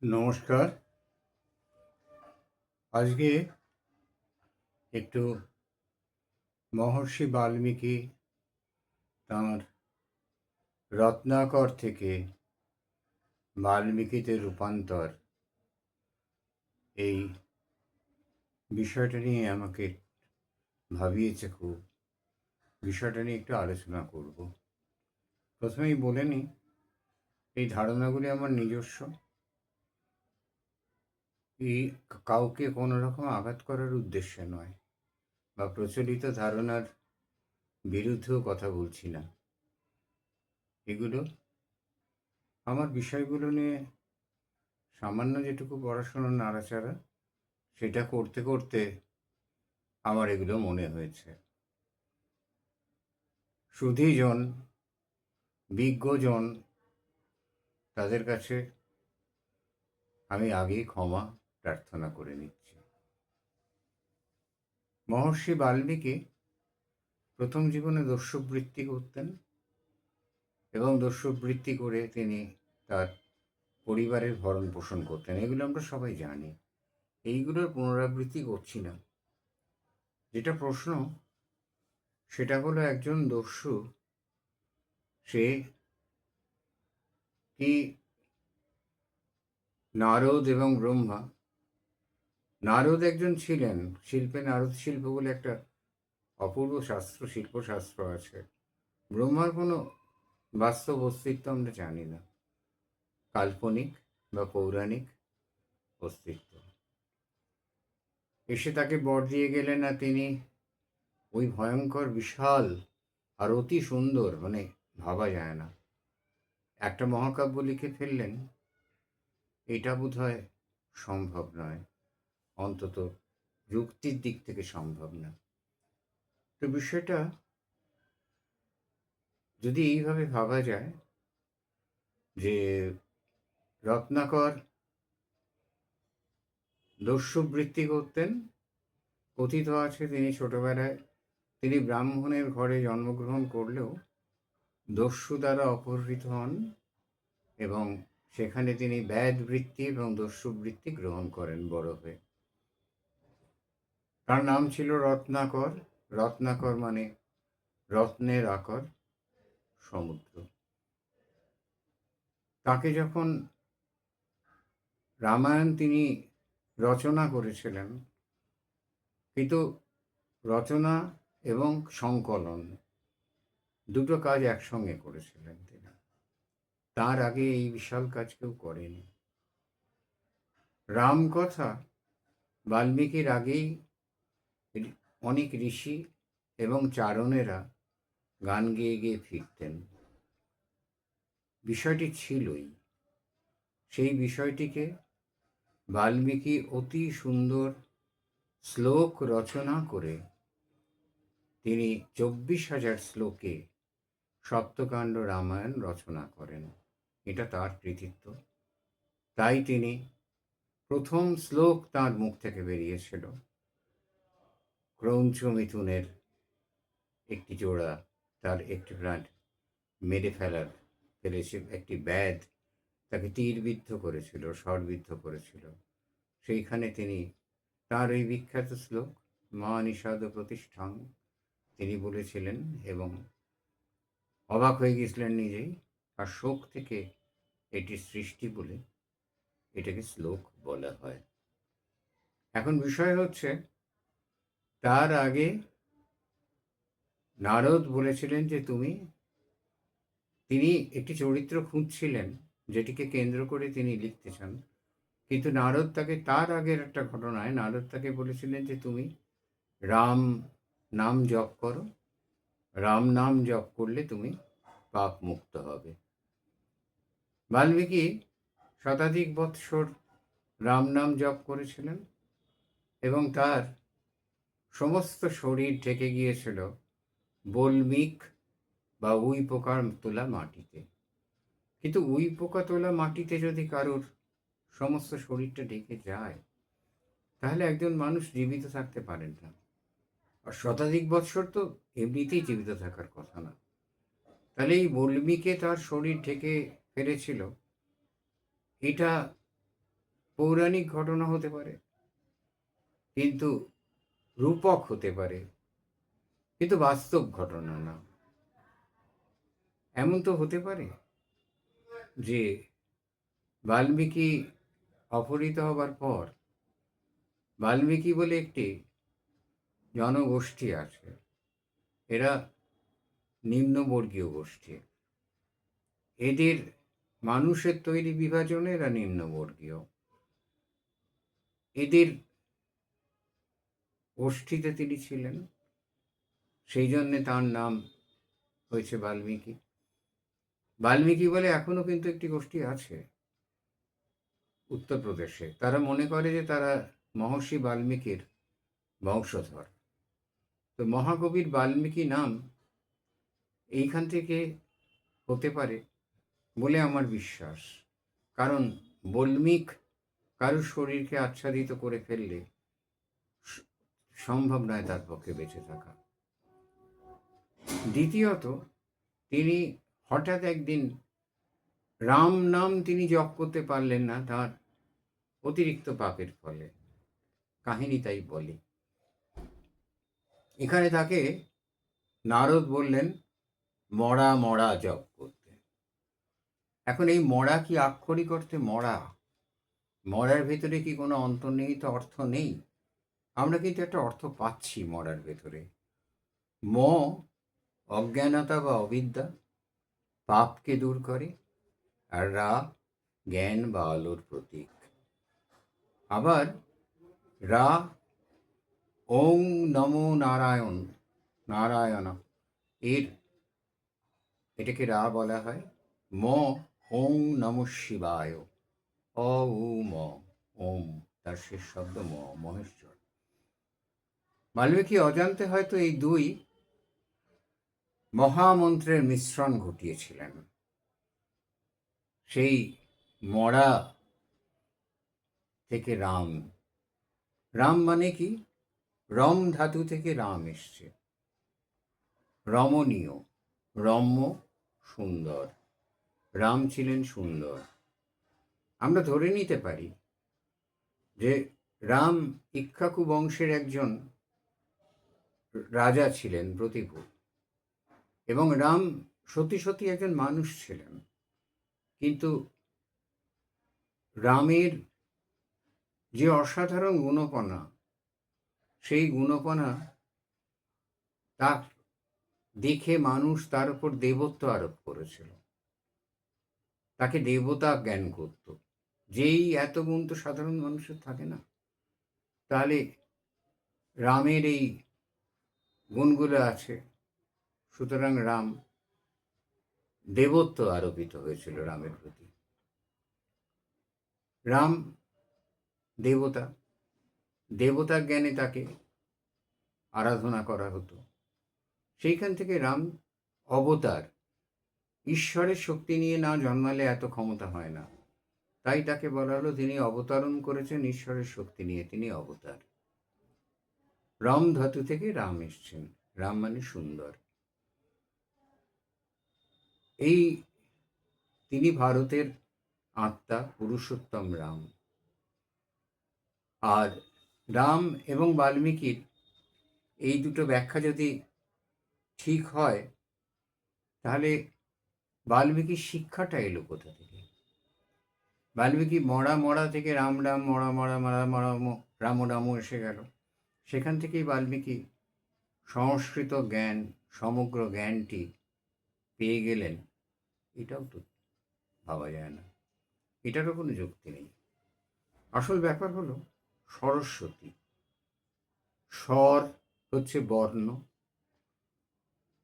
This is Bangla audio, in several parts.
নমস্কার। আজকে একটু মহর্ষি বাল্মীকি তাঁর রত্নাকর থেকে বাল্মীকিতে রূপান্তর, এই বিষয়টা নিয়ে আমাকে ভাবিয়েছে খুব। বিষয়টা নিয়ে একটু আলোচনা করব। প্রথমেই বলে নিই, এই ধারণাগুলি আমার নিজস্ব। এই কাউকে কোনো রকম আঘাত করার উদ্দেশ্যে নয়, বা প্রচলিত ধারণার বিরুদ্ধেও কথা বলছি না। এগুলো আমার বিষয়গুলো নিয়ে সামান্য যেটুকু পড়াশোনার নাড়াচাড়া, সেটা করতে করতে আমার এগুলো মনে হয়েছে। সুধীজন, বিজ্ঞজন, তাদের কাছে আমি আগেই ক্ষমা প্রার্থনা করে নিচ্ছি। মহর্ষি বাল্মীকি প্রথম জীবনে দস্যুবৃত্তি করতেন, এবং দস্যুবৃত্তি করে তিনি তার পরিবারের ভরণ পোষণ করতেন। এগুলো আমরা সবাই জানি, এইগুলোর পুনরাবৃত্তি করছি না। যেটা প্রশ্ন, সেটা হলো একজন দস্যু সে কি নারদ এবং ব্রহ্মা, নারদ একজন ছিলেন, শিল্পে নারদ শিল্প বলে একটা অপূর্ব শাস্ত্র, শিল্পশাস্ত্র আছে। ব্রহ্মার কোনো বাস্তব অস্তিত্ব আমরা জানি না, কাল্পনিক বা পৌরাণিক অস্তিত্ব। এসে তাকে বর দিয়ে গেলেন, আর তিনি ওই ভয়ঙ্কর বিশাল আর অতি সুন্দর, মানে ভাবা যায় না, একটা মহাকাব্য লিখে ফেললেন। এটা বোধহয় সম্ভব নয়, অন্তত যুক্তির দিক থেকে সম্ভব না। তো বিষয়টা যদি এইভাবে ভাবা যায় যে রত্নাকর দস্যুবৃত্তি করতেন, কথিত আছে তিনি ছোটবেলায় তিনি ব্রাহ্মণের ঘরে জন্মগ্রহণ করলেও দস্যু দ্বারা অপহৃত হন, এবং সেখানে তিনি ব্যাদবৃত্তি এবং দস্যুবৃত্তি গ্রহণ করেন বড় হয়ে। তার নাম ছিল রত্নাকর। রত্নাকর মানে রত্নের আকর, সমুদ্র। তাকে যখন রামায়ণ তিনি রচনা করেছিলেন, কিন্তু রচনা এবং সংকলন দুটো কাজ একসঙ্গে করেছিলেন তিনি। তার আগে এই বিশাল কাজ কেউ করেনি। রামকথা বাল্মীকির আগেই অনেক ঋষি এবং চারণেরা গান গেয়ে গেয়ে ফিরতেন। বিষয়টি ছিলই, সেই বিষয়টিকে বাল্মীকি অতি সুন্দর শ্লোক রচনা করে তিনি 24,000 শ্লোকে সপ্তকাণ্ড রামায়ণ রচনা করেন। এটা তার কৃতিত্ব। তাই তিনি প্রথম শ্লোক তার মুখ থেকে বেরিয়েছিল, ক্রৌঞ্চ মিথুনের একটি জোড়া তার একটি প্রাণ মেরে ফেলেছে, একটি ব্যাধ তাকে তীরবিদ্ধ করেছিল, স্বরবিদ্ধ করেছিল। সেইখানে তিনি তার ওই বিখ্যাত শ্লোক মা নিষাদ প্রতিষ্ঠান তিনি বলেছিলেন, এবং অবাক হয়ে গেছিলেন নিজেই। আর শোক থেকে এটি সৃষ্টি বলে এটাকে শ্লোক বলা হয়। এখন বিষয় হচ্ছে, তার আগে নারদ বলেছিলেন যে তিনি একটি চরিত্র খুঁজছিলেন যেটিকে কেন্দ্র করে তিনি লিখতে চান। কিন্তু নারদ তাকে, তার আগের একটা ঘটনায় নারদ তাকে বলেছিলেন যে তুমি রাম নাম জপ করো, রাম নাম জপ করলে তুমি পাপ মুক্ত হবে। বাল্মীকি শতাধিক বৎসর রাম নাম জপ করেছিলেন, এবং তার সমস্ত শরীর ঢেকে গিয়েছিল বল্মিক বা উই পোকার তোলা মাটিতে। কিন্তু উই পোকা তোলা মাটিতে যদি কারোর সমস্ত শরীরটা ঢেকে যায়, তাহলে একজন মানুষ জীবিত থাকতে পারেন না। আর শতাধিক বৎসর তো এমনিতেই জীবিত থাকার কথা না। তাহলে এই বল্মিকে তার শরীর ঢেকে ফেলেছিল, এটা পৌরাণিক ঘটনা হতে পারে, কিন্তু রূপক হতে পারে, কিন্তু বাস্তব ঘটনা না। এমন তো হতে পারে যে বাল্মীকি অপহৃত হবার পর বাল্মীকি বলে একটি জনগোষ্ঠী আছে, এরা নিম্নবর্গীয় গোষ্ঠী। এদের মানুষের তৈরি বিভাজনে এরা নিম্নবর্গীয়। এদের গোষ্ঠীতে তিনি ছিলেন, সেই জন্যে তার নাম হয়েছে বাল্মীকি। বাল্মীকি বলে এখনো কিন্তু একটি গোষ্ঠী আছে উত্তরপ্রদেশে। তারা মনে করে যে তারা মহর্ষি বাল্মীকির বংশধর। তো মহাকবির বাল্মীকি নাম এইখান থেকে হতে পারে বলে আমার বিশ্বাস। কারণ বল্মীক কারুর শরীরকে আচ্ছাদিত করে ফেললে সম্ভব নয় তার পক্ষে বেঁচে থাকা। দ্বিতীয়ত, তিনি হঠাৎ একদিন রাম নাম তিনি জপ করতে পারলেন না তার অতিরিক্ত পাপের ফলে। কাহিনী তাই বলে। এখানে তাকে নারদ বললেন মরা মরা জপ করতে। এখন এই মরা কি আক্ষরিক অর্থে মরা? মরার ভেতরে কি কোনো অন্তর্নিহিত অর্থ নেই? আমরা কিন্তু একটা অর্থ পাচ্ছি মরার ভেতরে। ম অজ্ঞানতা বা অবিদ্যা, পাপকে দূর করে, আর রা জ্ঞান বা আলোর প্রতীক। আবার রা ওং নমো নারায়ণ, নারায়ণ, এটাকে রা বলা হয়। ম ওং নম শিবায়, অ উ ম, ওম তার শেষ শব্দ ম, মহেশ্বর। বাল্মীকি অজান্তে হয়তো এই দুই মহামন্ত্রের মিশ্রণ ঘটিয়েছিলেন। সেই মরা থেকে রাম, রাম মানে কি? রম ধাতু থেকে রাম এসছে। রমণীয়, রম্য, সুন্দর। রাম ছিলেন সুন্দর। আমরা ধরে নিতে পারি যে রাম ইক্ষ্বাকু বংশের একজন রাজা ছিলেন, প্রতিভু, এবং রাম সত্যি সত্যি একজন মানুষ ছিলেন। কিন্তু রামের যে অসাধারণ গুণপনা, সেই গুণপনা তা দেখে মানুষ তার উপর দেবত্ব আরোপ করেছিল, তাকে দেবতা জ্ঞান করত। যেই এত গুণ তো সাধারণ মানুষের থাকে না, তাহলে রামের এই গুণগুলো আছে, সুতরাং রাম দেবত্ব আরোপিত হয়েছিল রামের প্রতি। রাম দেবতা, দেবতার জ্ঞানে তাকে আরাধনা করা হতো। সেইখান থেকে রাম অবতার। ঈশ্বরের শক্তি নিয়ে না জন্মালে এত ক্ষমতা হয় না, তাই তাকে বলা হলো তিনি অবতরণ করেছেন ঈশ্বরের শক্তি নিয়ে, তিনি অবতার। রম ধাতু থেকে রাম এসছেন, রাম মানে সুন্দর। এই তিনি ভারতের আত্মা, পুরুষোত্তম রাম। আর রাম এবং বাল্মীকির এই দুটো ব্যাখ্যা যদি ঠিক হয়, তাহলে বাল্মীকির শিক্ষাটা এলো কোথা থেকে? বাল্মীকি মরা মরা থেকে রাম রাম, মরা মরা মরা মরা, রাম রাম এসে গেল। সেখান থেকেই বাল্মীকি সংস্কৃত জ্ঞান, সমগ্র জ্ঞানটি পেয়ে গেলেন, এটাও তো ভাবা যায় না, এটারও কোনো যুক্তি নেই। আসল ব্যাপার হলো সরস্বতী। স্বর হচ্ছে বর্ণ,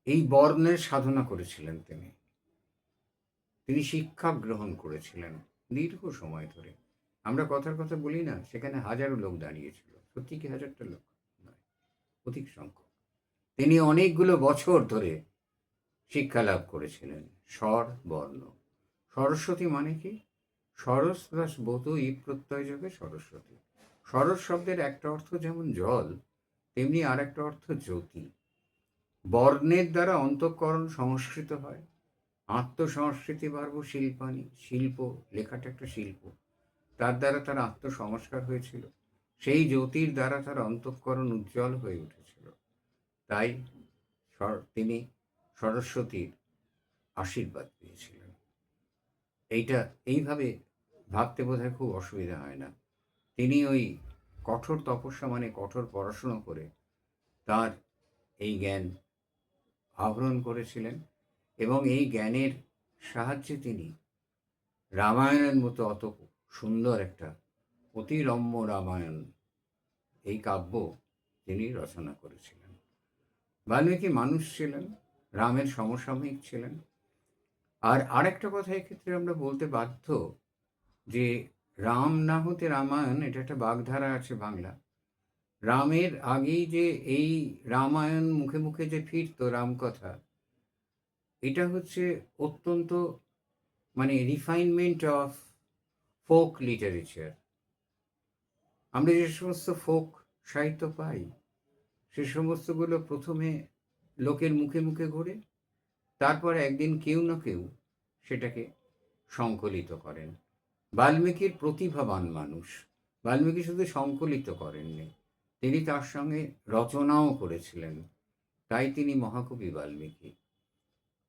এই বর্ণের সাধনা করেছিলেন তিনি। তিনি শিক্ষা গ্রহণ করেছিলেন দীর্ঘ সময় ধরে। আমরা কথার কথা বলি না, সেখানে হাজারো লোক দাঁড়িয়েছিল। সত্যি কি হাজারটা লোক নয়, অধিক সংখ্যক। তিনি অনেকগুলো বছর ধরে শিক্ষা লাভ করেছিলেন। স্বর বর্ণ। সরস্বতী মানে কি? সরস প্লাস বতু ই প্রত্যয় যোগে সরস্বতী। সরস শব্দের একটা অর্থ যেমন জল, তেমনি আর একটা অর্থ জ্যোতি। বর্ণের দ্বারা অন্তঃকরণ সংস্কৃত হয়, আত্মসংস্কৃতি বাড়ব শিল্পানি। শিল্প, লেখাটা একটা শিল্প। তার দ্বারা তার আত্মসংস্কার হয়েছিল, সেই জ্যোতির দ্বারা তার অন্তঃকরণ উজ্জ্বল হয়ে উঠেছিল। তাই তিনি সরস্বতীর আশীর্বাদ পেয়েছিলেন। এইভাবে ভাবতে বোধহয় খুব অসুবিধা হয় না। তিনি ওই কঠোর তপস্যা মানে কঠোর পড়াশুনো করে তার এই জ্ঞান আহরণ করেছিলেন, এবং এই জ্ঞানের সাহায্যে তিনি রামায়ণের মতো অত সুন্দর একটা অতিরম্য রামায়ণ, এই কাব্য তিনি রচনা করেছিলেন। বাল্মীকি মানুষ ছিলেন, রামের সমসাময়িক ছিলেন। আর আরেকটা কথা এক্ষেত্রে আমরা বলতে বাধ্য যে রাম না হতে রামায়ণ, এটা একটা বাগধারা আছে বাংলা। রামের আগেই যে এই রামায়ণ মুখে মুখে যে ফিরত রামকথা, এটা হচ্ছে অত্যন্ত মানে রিফাইনমেন্ট অফ ফোক লিটারেচার। আমরা যে সমস্ত ফোক সাহিত্য পাই, সে সমস্তগুলো প্রথমে লোকের মুখে মুখে ঘোরে, তারপর একদিন কেউ না কেউ সেটাকে সংকলিত করেন। বাল্মীকির প্রতিভাবান মানুষ। বাল্মীকি শুধু সংকলিত করেননি, তিনি তার সঙ্গে রচনাও করেছিলেন। তাই তিনি মহাকবি বাল্মীকি।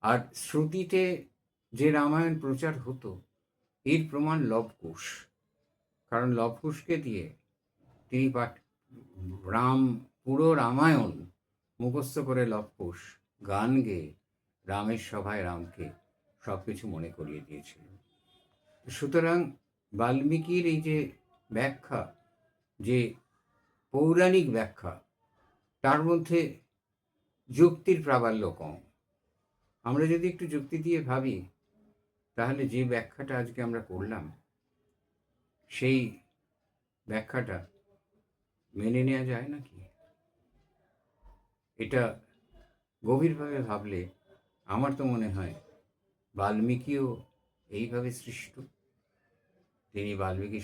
আর শ্রুতিতে যে রামায়ণ প্রচার হতো, এর প্রমাণ লবকুশ। কারণ লবকুশকে দিয়ে তিনি পুরো রামায়ণ মুখস্থ করে লবকুশ গান গেয়ে রামের সভায় রামকে সব কিছু মনে করিয়ে দিয়েছিল। সুতরাং বাল্মীকির এই যে ব্যাখ্যা, যে পৌরাণিক ব্যাখ্যা, তার মধ্যে যুক্তির প্রাবল্য কম। আমরা যদি একটু যুক্তি দিয়ে ভাবি, তাহলে যে ব্যাখ্যাটা আজকে আমরা করলাম, সেই ব্যাখ্যাটা মেনে নেওয়া যায় নাকি? এটা গভীরভাবে ভাবলে আমার তো মনে হয় বাল্মীকিও এইভাবে সৃষ্ট। তিনি বাল্মীকি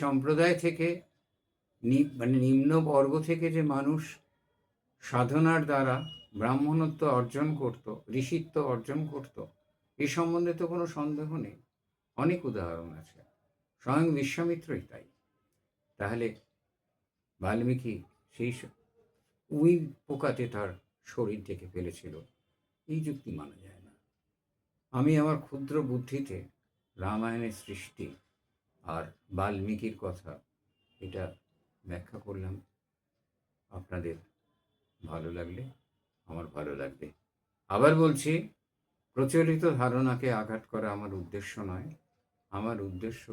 সম্প্রদায় থেকে মানে নিম্ন বর্গ থেকে যে মানুষ সাধনার দ্বারা ব্রাহ্মণত্ব অর্জন করত, ঋষিত্ব অর্জন করত, এ সম্বন্ধে তো কোনো সন্দেহ নেই। অনেক উদাহরণ আছে, স্বয়ং বিশ্বামিত্রই তাই। তাহলে বাল্মীকি সেই উই পোকাতে তার শরীর থেকে ফেলেছিল, এই যুক্তি মানা যায় না। আমি আমার ক্ষুদ্র বুদ্ধিতে রামায়ণের সৃষ্টি আর বাল্মীকির কথা এটা ব্যাখ্যা করলাম। আপনাদের ভালো লাগলে আমার ভালো লাগবে। আবার বলছি, প্রচলিত ধারণাকে আঘাত করা আমার উদ্দেশ্য নয়। আমার উদ্দেশ্য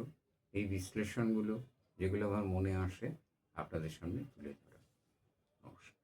এই বিশ্লেষণগুলো, যেগুলো আমার মনে আসে, আপনাদের সামনে তুলে ধরা। নমস্কার।